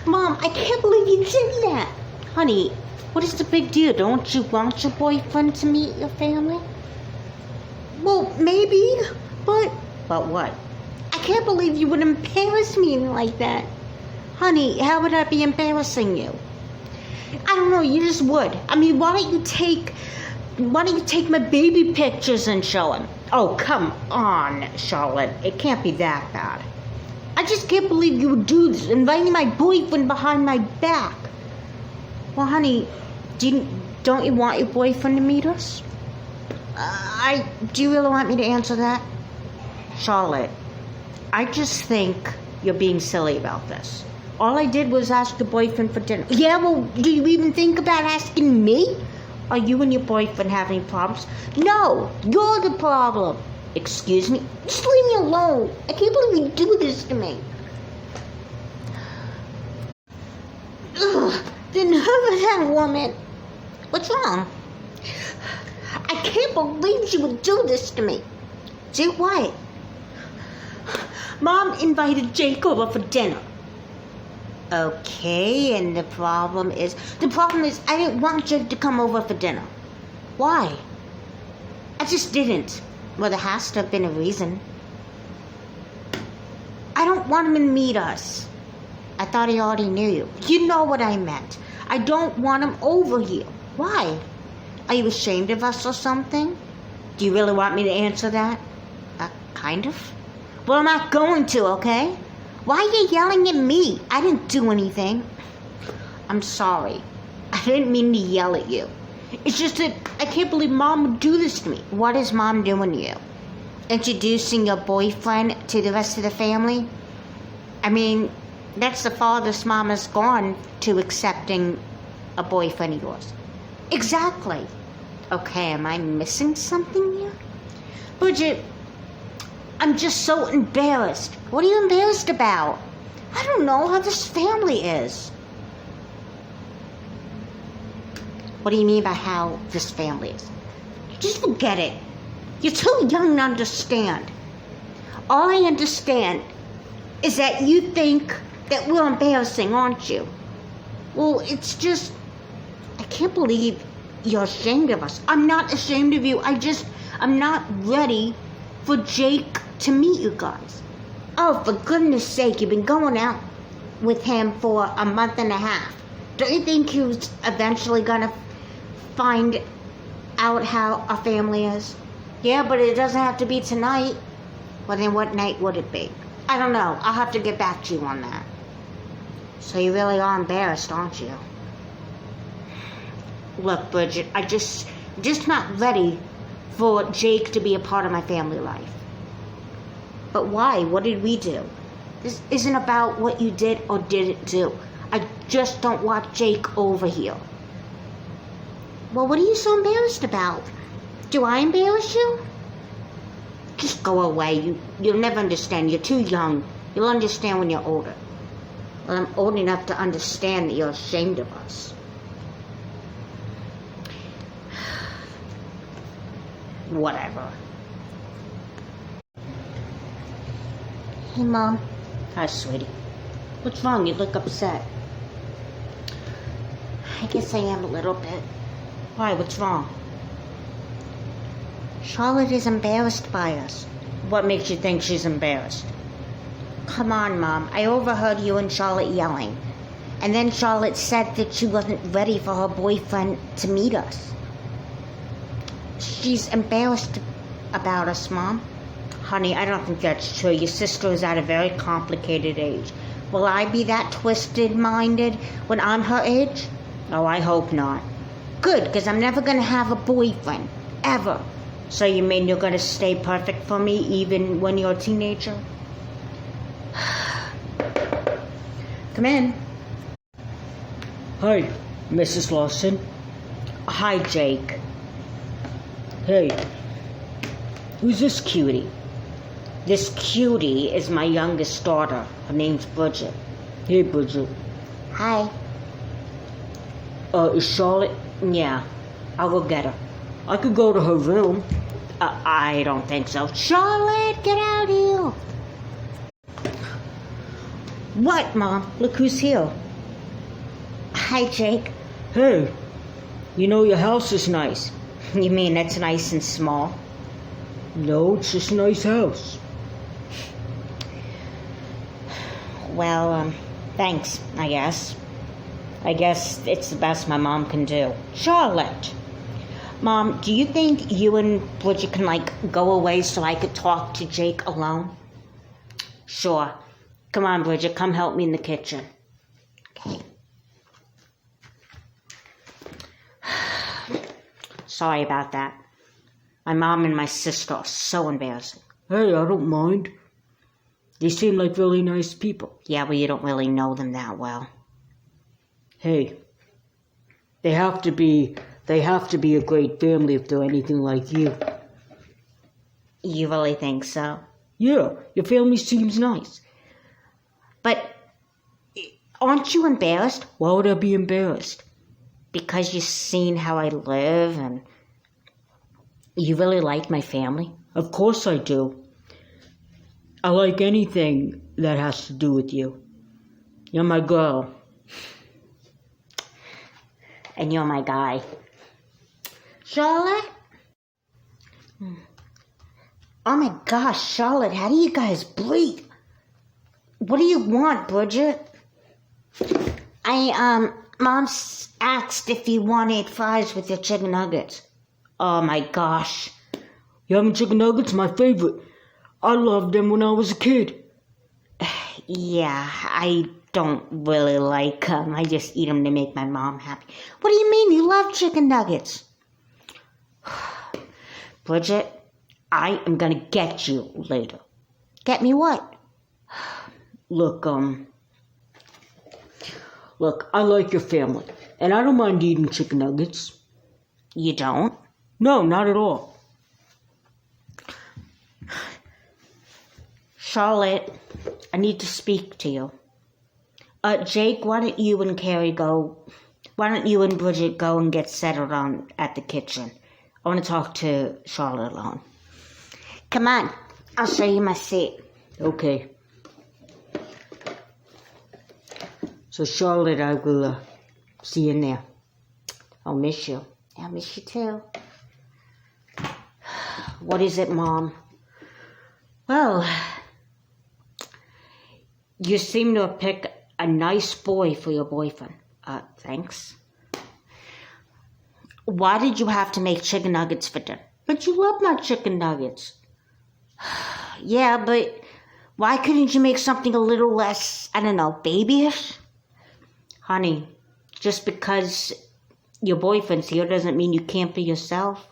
Mom, I can't believe you did that. Honey, what is the big deal? Don't you want your boyfriend to meet your family? Well, maybe, but... But what? I can't believe you would embarrass me like that. Honey, how would I be embarrassing you? I don't know, you just would. I mean, why don't you take my baby pictures and show him? Oh, come on, Charlotte. It can't be that bad. I just can't believe you would do this, inviting my boyfriend behind my back. Well, honey, don't you want your boyfriend to meet us? Do you really want me to answer that? Charlotte, I just think you're being silly about this. All I did was ask your boyfriend for dinner. Yeah, well, do you even think about asking me? Are you and your boyfriend having problems? No, you're the problem. Excuse me? Just leave me alone. I can't believe you do this to me. Ugh, the nerve of that woman. What's wrong? I can't believe she would do this to me. Do what? Mom invited Jake over for dinner. Okay, and the problem is I didn't want Jake to come over for dinner. Why? I just didn't. Well, there has to have been a reason. I don't want him to meet us. I thought he already knew you. You know what I meant. I don't want him over here. Why? Are you ashamed of us or something? Do you really want me to answer that? Kind of. Well, I'm not going to, okay? Why are you yelling at me? I didn't do anything. I'm sorry. I didn't mean to yell at you. It's just that I can't believe Mom would do this to me. What is Mom doing to you? Introducing your boyfriend to the rest of the family? I mean, that's the farthest Mom has gone to accepting a boyfriend of yours. Exactly. Okay, am I missing something here? Bridget, I'm just so embarrassed. What are you embarrassed about? I don't know how this family is. What do you mean by how this family is? Just forget it. You're too young to understand. All I understand is that you think that we're embarrassing, aren't you? Well, it's just, I can't believe you're ashamed of us. I'm not ashamed of you. I'm not ready for Jake to meet you guys. Oh, for goodness sake, you've been going out with him for a month and a half. Don't you think he was eventually gonna find out how our family is? Yeah, but it doesn't have to be tonight. Well, then what night would it be? I don't know. I'll have to get back to you on that. So you really are embarrassed, aren't you? Look, Bridget, I just not ready for Jake to be a part of my family life. But why? What did we do? This isn't about what you did or didn't do. I just don't want Jake over here. Well, what are you so embarrassed about? Do I embarrass you? Just go away. You'll never understand. You're too young. You'll understand when you're older. Well, I'm old enough to understand that you're ashamed of us. Whatever. Hey, Mom. Hi, sweetie. What's wrong? You look upset. I guess I am a little bit. Why? What's wrong? Charlotte is embarrassed by us. What makes you think she's embarrassed? Come on, Mom. I overheard you and Charlotte yelling. And then Charlotte said that she wasn't ready for her boyfriend to meet us. She's embarrassed about us, Mom. Honey, I don't think that's true. Your sister is at a very complicated age. Will I be that twisted-minded when I'm her age? Oh, I hope not. Good, because I'm never going to have a boyfriend. Ever. So you mean you're going to stay perfect for me even when you're a teenager? Come in. Hi, Mrs. Lawson. Hi, Jake. Hey, who's this cutie? This cutie is my youngest daughter. Her name's Bridget. Hey, Bridget. Hi. Is Charlotte? Yeah, I'll go get her. I could go to her room. I don't think so. Charlotte, get out here. What, Mom? Look who's here. Hi, Jake. Hey, you know your house is nice. You mean it's nice and small? No, it's just a nice house. Well, thanks, I guess. I guess it's the best my mom can do. Charlotte! Mom, do you think you and Bridget can, go away so I could talk to Jake alone? Sure. Come on, Bridget, come help me in the kitchen. Okay. Sorry about that. My mom and my sister are so embarrassing. Hey, I don't mind. They seem like really nice people. Yeah, well, you don't really know them that well. Hey, they have to be a great family if they're anything like you. You really think so? Yeah, your family seems nice. But aren't you embarrassed? Why would I be embarrassed? Because you've seen how I live and you really like my family? Of course I do. I like anything that has to do with you. You're my girl. And you're my guy. Charlotte? Oh my gosh, Charlotte, how do you guys breathe? What do you want, Bridget? Mom asked if you wanted fries with your chicken nuggets. Oh my gosh. You having chicken nuggets? My favorite. I loved them when I was a kid. Yeah, I don't really like them. I just eat them to make my mom happy. What do you mean you love chicken nuggets? Bridget, I am gonna get you later. Get me what? Look, I like your family, and I don't mind eating chicken nuggets. You don't? No, not at all. Charlotte, I need to speak to you. Jake, why don't you and Bridget go and get settled on at the kitchen? I want to talk to Charlotte alone. Come on, I'll show you my seat. Okay. So, Charlotte, I will see you in there. I'll miss you. I'll miss you too. What is it, Mom? Well, you seem to have picked a nice boy for your boyfriend. Thanks. Why did you have to make chicken nuggets for dinner? But you love my chicken nuggets. Yeah, but why couldn't you make something a little less, I don't know, babyish? Honey, just because your boyfriend's here doesn't mean you can't be yourself.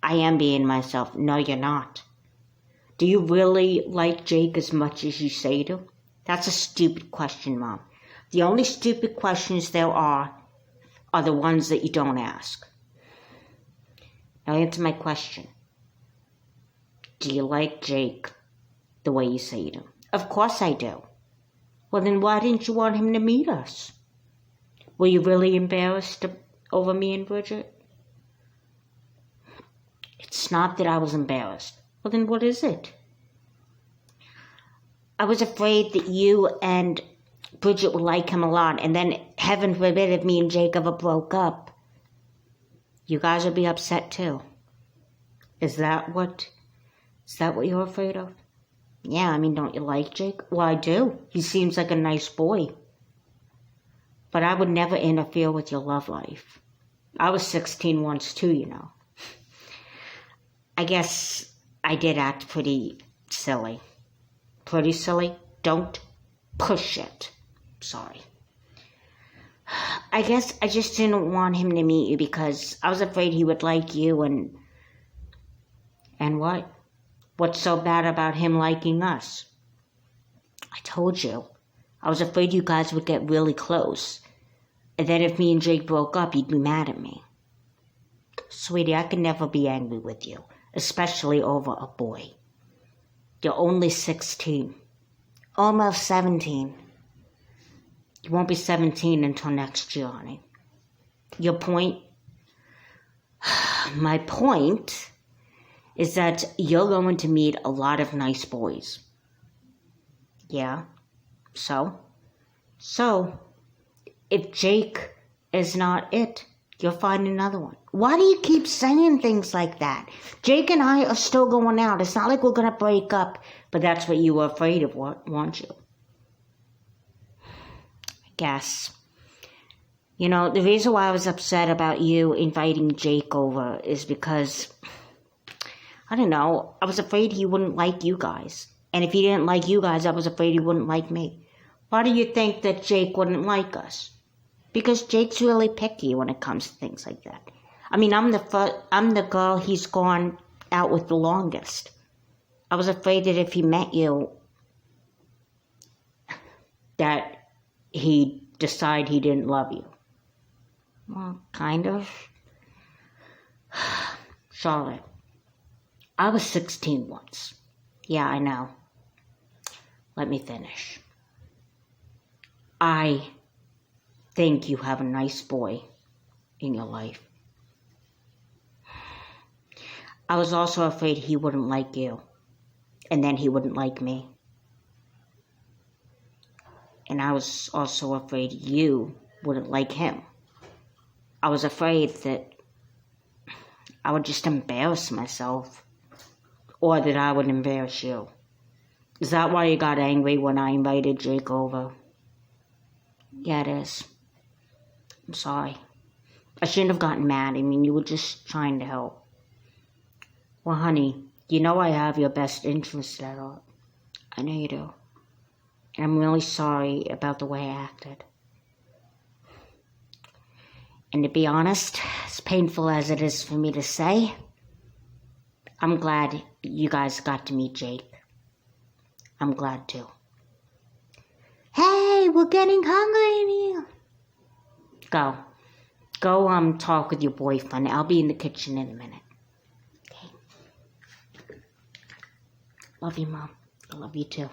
I am being myself. No, you're not. Do you really like Jake as much as you say you do? That's a stupid question, Mom. The only stupid questions there are the ones that you don't ask. Now answer my question. Do you like Jake the way you say you do? Of course I do. Well, then why didn't you want him to meet us? Were you really embarrassed over me and Bridget? It's not that I was embarrassed. Well, then what is it? I was afraid that you and Bridget would like him a lot, and then, heaven forbid, if me and Jake ever broke up, you guys would be upset too. Is that what you're afraid of? Yeah, I mean, don't you like Jake? Well, I do. He seems like a nice boy. But I would never interfere with your love life. I was 16 once too, you know. I guess I did act pretty silly. Pretty silly? Don't push it. Sorry. I guess I just didn't want him to meet you because I was afraid he would like you and what? What's so bad about him liking us? I told you. I was afraid you guys would get really close. And then if me and Jake broke up, you'd be mad at me. Sweetie, I could never be angry with you, especially over a boy. You're only 16. Almost 17. You won't be 17 until next year, honey. Your point? My point is that you're going to meet a lot of nice boys. Yeah. So, if Jake is not it, you'll find another one. Why do you keep saying things like that? Jake and I are still going out. It's not like we're going to break up, but that's what you were afraid of, weren't you? I guess. You know, the reason why I was upset about you inviting Jake over is because, I don't know, I was afraid he wouldn't like you guys. And if he didn't like you guys, I was afraid he wouldn't like me. Why do you think that Jake wouldn't like us? Because Jake's really picky when it comes to things like that. I mean, I'm the girl he's gone out with the longest. I was afraid that if he met you, that he'd decide he didn't love you. Well, kind of. Charlotte, I was 16 once. Yeah, I know. Let me finish. I think you have a nice boy in your life. I was also afraid he wouldn't like you, and then he wouldn't like me. And I was also afraid you wouldn't like him. I was afraid that I would just embarrass myself, or that I would embarrass you. Is that why you got angry when I invited Jake over? Yeah, it is. I'm sorry. I shouldn't have gotten mad. I mean, you were just trying to help. Well, honey, you know I have your best interest at heart. I know you do. And I'm really sorry about the way I acted. And to be honest, as painful as it is for me to say, I'm glad you guys got to meet Jake. I'm glad too. Hey, we're getting hungry in here. Go talk with your boyfriend. I'll be in the kitchen in a minute. Okay. Love you, Mom. I love you too.